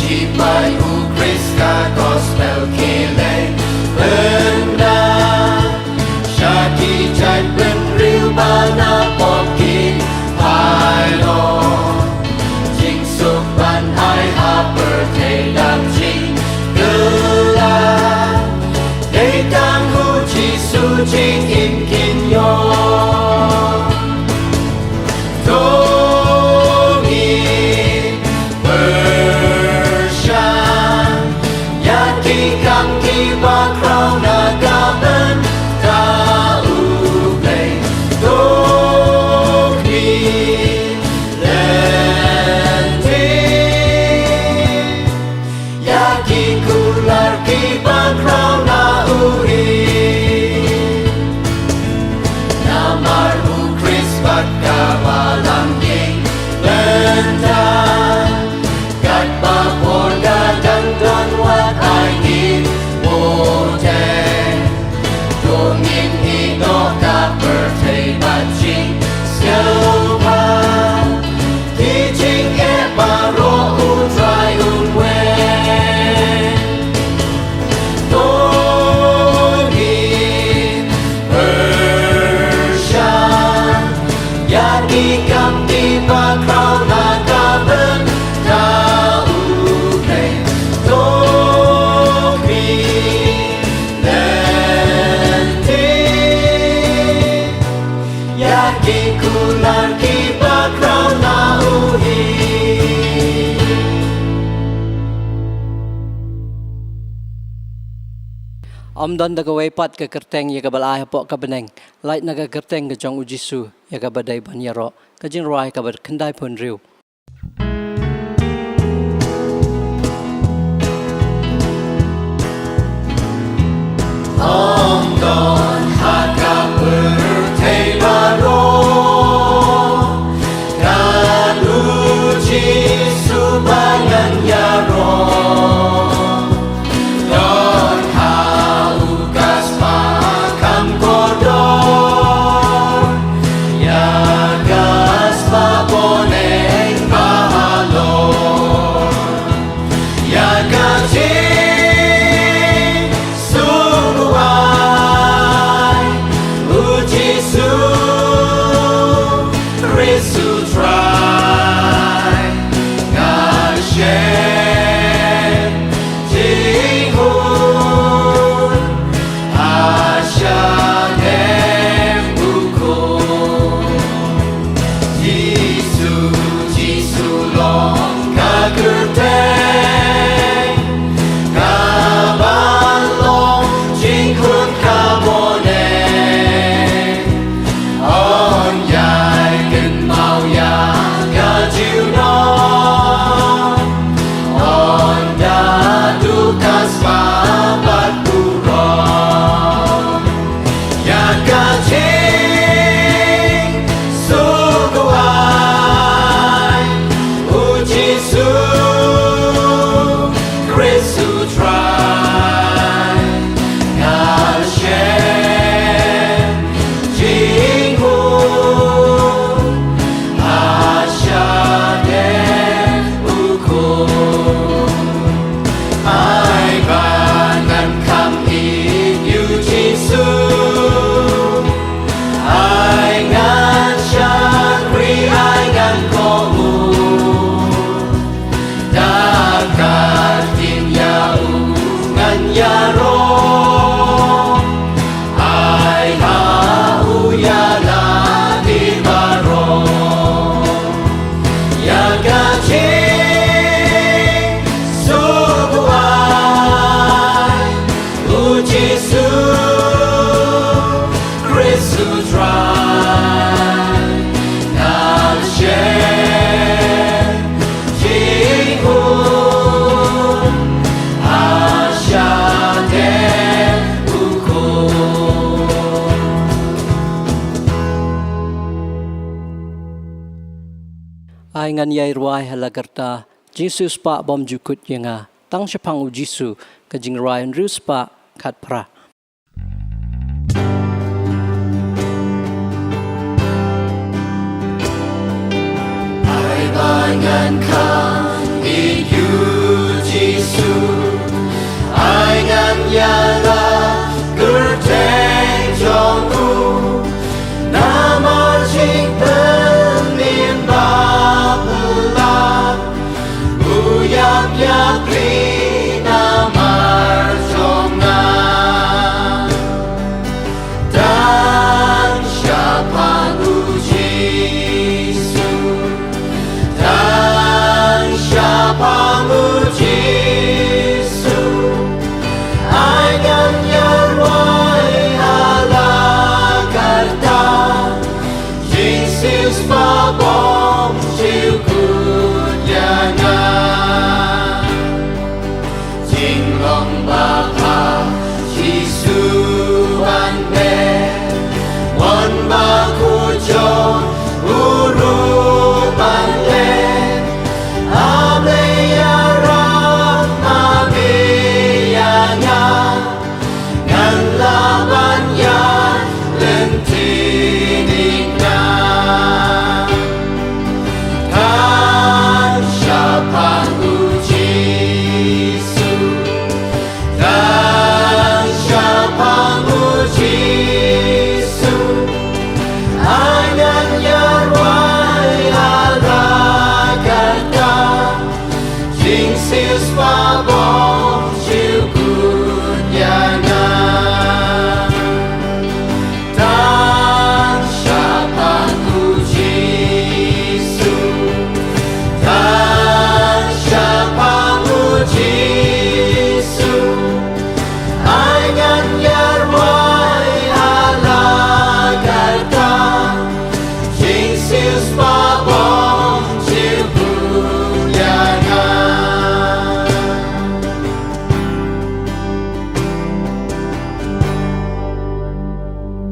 Jipai Ukriska Gospel Kile Benda Shaki Chai Ben Riu Bana Poki Pai Lo Jing Suk Ban Hai Harper Te Dam Jing Gula Để Tang Hu Chi Su Jing In Kin Yo Don da gawai pat ka kerteng ya kabal ai pok ka beneng light na ka kerteng ka jong ujisu ya ka badai ban yaro ka jing rai ka bad kendai pun riu Don haka te baro kan ujisu bayan yaro ai ngan yai ruai halagarta Jesus pa bom jukut yenga tang shapang u Jisu ka jing ryan rus pa khat pra ai ba ngan ka i you ai ngàn nhà là cứ thế cho ngu nam ở chính thân niên ba pula u yap yap ri nam ở trong na dan siapa Yesu dan siapa Yesu ai ngàn nhà loài ala karta Jesus pa bom chiều kudyana jing long ba pa Yesu an be wan ba ku cho uru ban le ame ya ram ma be ya nga ngan la ban ya lên thi đi na kan siapa Yesu kan siapa Yesu ai ngàn nhà loài ala karta Jesus pa bom